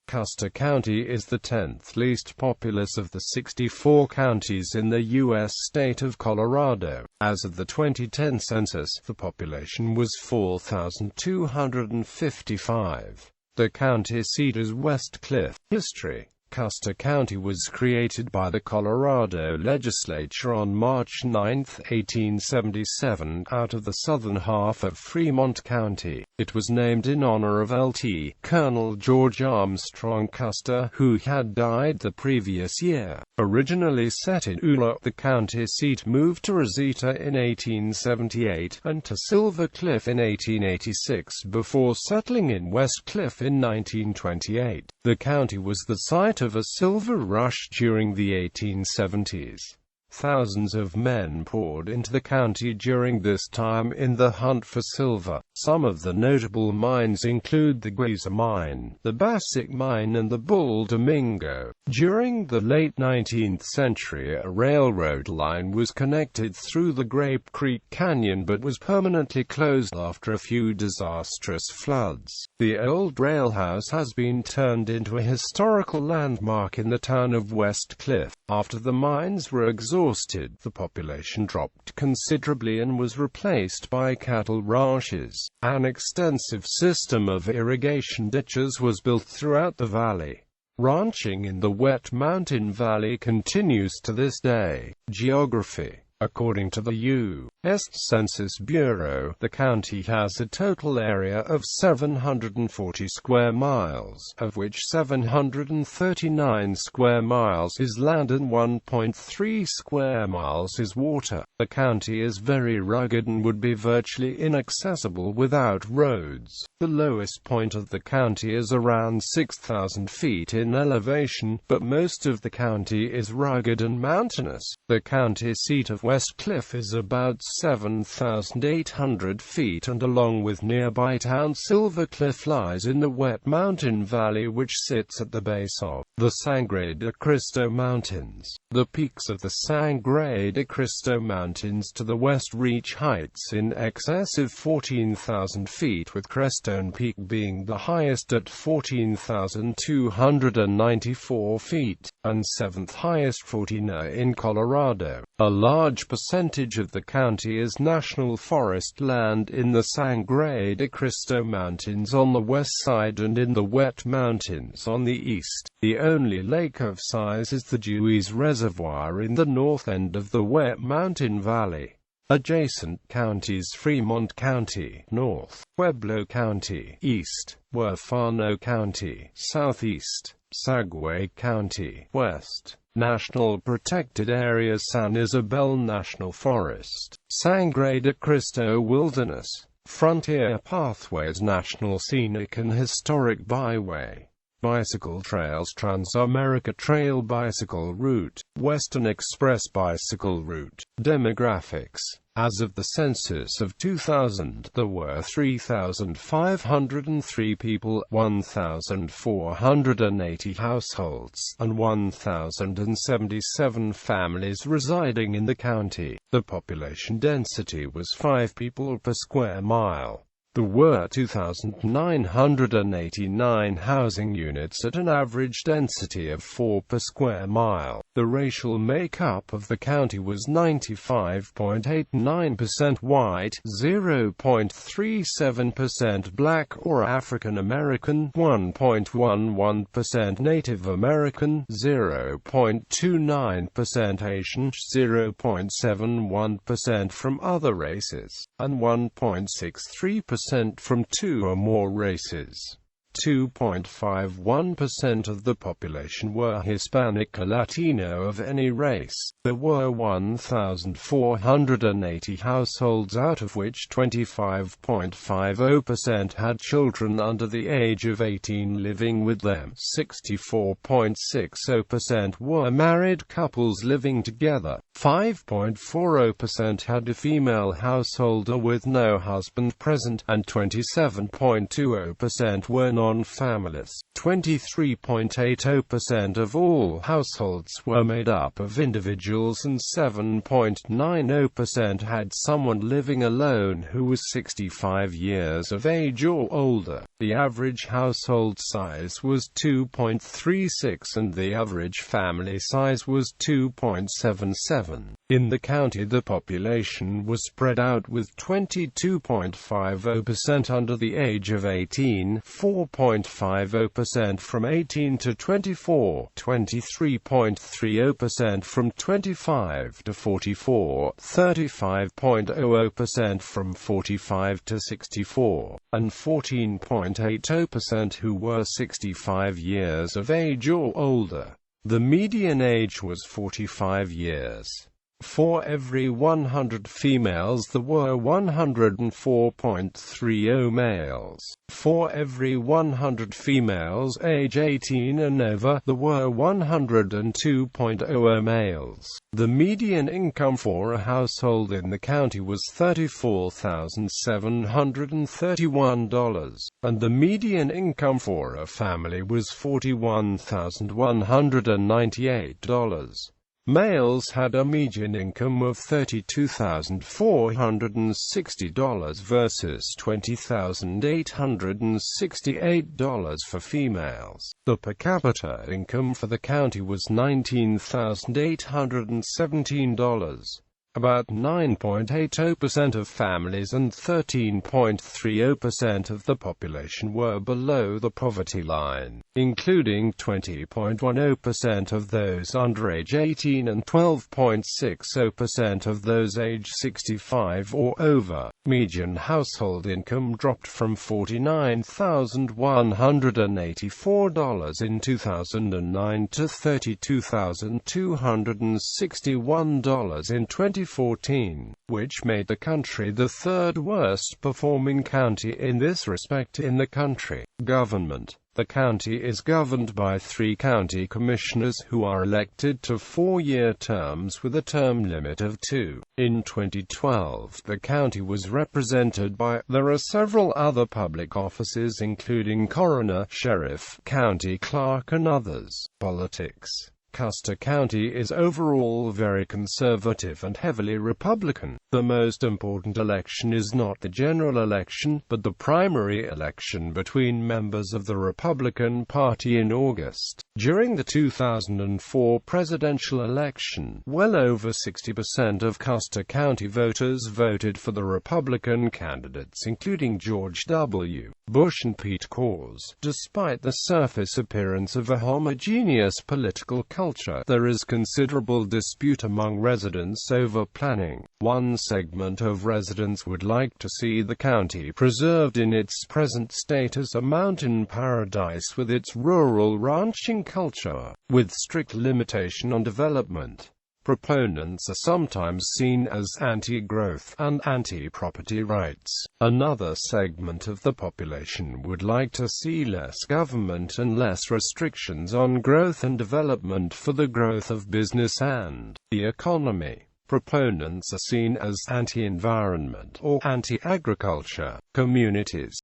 Custer County is the 10th least populous of the 64 counties in the U.S. state of Colorado. As of the 2010 census, the population was 4,255. The county seat is Westcliffe. History: Custer County was created by the Colorado legislature on March 9, 1877, out of the southern half of Fremont County. It was named in honor of Lt. Colonel George Armstrong Custer, who had died the previous year. Originally set in Ula, the county seat moved to Rosita in 1878, and to Silver Cliff in 1886, before settling in Westcliffe in 1928. The county was the site of a silver rush during the 1870s. Thousands of men poured into the county during this time in the hunt for silver. Some of the notable mines include the Guiza Mine, the Bassick Mine and the Bull Domingo. During the late 19th century, a railroad line was connected through the Grape Creek Canyon but was permanently closed after a few disastrous floods. The old railhouse has been turned into a historical landmark in the town of Westcliffe. After the mines were exhausted, the population dropped considerably and was replaced by cattle ranches. An extensive system of irrigation ditches was built throughout the valley. Ranching in the Wet Mountain Valley continues to this day. Geography: according to the U.S. Census Bureau, the county has a total area of 740 square miles, of which 739 square miles is land and 1.3 square miles is water. The county is very rugged and would be virtually inaccessible without roads. The lowest point of the county is around 6,000 feet in elevation, but most of the county is rugged and mountainous. The county seat of Westcliffe is about 7,800 feet, and along with nearby town Silver Cliff lies in the Wet Mountain Valley, which sits at the base of the Sangre de Cristo Mountains. The peaks of the Sangre de Cristo Mountains to the west reach heights in excess of 14,000 feet, with Crestone Peak being the highest at 14,294 feet, and seventh highest in Colorado. A large percentage of the county is national forest land in the Sangre de Cristo Mountains on the west side and in the Wet Mountains on the east. The only lake of size is the Dewey's Reservoir in the north end of the Wet Mountain Valley. Adjacent counties: Fremont County, north; Pueblo County, east; Huerfano County, southeast; Sagaway County, west. National Protected Areas: San Isabel National Forest, Sangre de Cristo Wilderness, Frontier Pathways National Scenic and Historic Byway. Bicycle trails: Trans-America Trail Bicycle Route, Western Express Bicycle Route. Demographics: as of the census of 2000, there were 3,503 people, 1,480 households, and 1,077 families residing in the county. The population density was 5 people per square mile. There were 2,989 housing units at an average density of 4 per square mile. The racial makeup of the county was 95.89% white, 0.37% black or African American, 1.11% Native American, 0.29% Asian, 0.71% from other races, and 1.63% from 2 or more races. 2.51% of the population were Hispanic or Latino of any race. There were 1,480 households, out of which 25.50% had children under the age of 18 living with them. 64.60% were married couples living together. 5.40% had a female householder with no husband present, and 27.20% were non non-families. 23.80% of all households were made up of individuals, and 7.90% had someone living alone who was 65 years of age or older. The average household size was 2.36 and the average family size was 2.77. In the county, the population was spread out with 22.50% under the age of 18, 4.50% from 18 to 24, 23.30% from 25 to 44, 35.00% from 45 to 64, and 14.80% who were 65 years of age or older. The median age was 45 years. For every 100 females there were 104.30 males. For every 100 females age 18 and over, there were 102.00 males. The median income for a household in the county was $34,731, and the median income for a family was $41,198. Males had a median income of $32,460 versus $20,868 for females. The per capita income for the county was $19,817. About 9.80% of families and 13.30% of the population were below the poverty line, including 20.10% of those under age 18 and 12.60% of those age 65 or over. Median household income dropped from $49,184 in 2009 to $32,261 in 2014, which made the country the third worst performing county in this respect in the country. Government. The county is governed by 3 county commissioners who are elected to 4-year terms with a term limit of 2. In 2012, the county was represented by. There are several other public offices including coroner, sheriff, county clerk and others. Politics. Custer County is overall very conservative and heavily Republican. The most important election is not the general election, but the primary election between members of the Republican Party in August. During the 2004 presidential election, well over 60% of Custer County voters voted for the Republican candidates, including George W. Bush and Pete Coors. Despite the surface appearance of a homogeneous political culture, there is considerable dispute among residents over planning. One segment of residents would like to see the county preserved in its present state as a mountain paradise with its rural ranching culture, with strict limitation on development. Proponents are sometimes seen as anti-growth and anti-property rights. Another segment of the population would like to see less government and less restrictions on growth and development for the growth of business and the economy. Proponents are seen as anti-environment or anti-agriculture. Communities.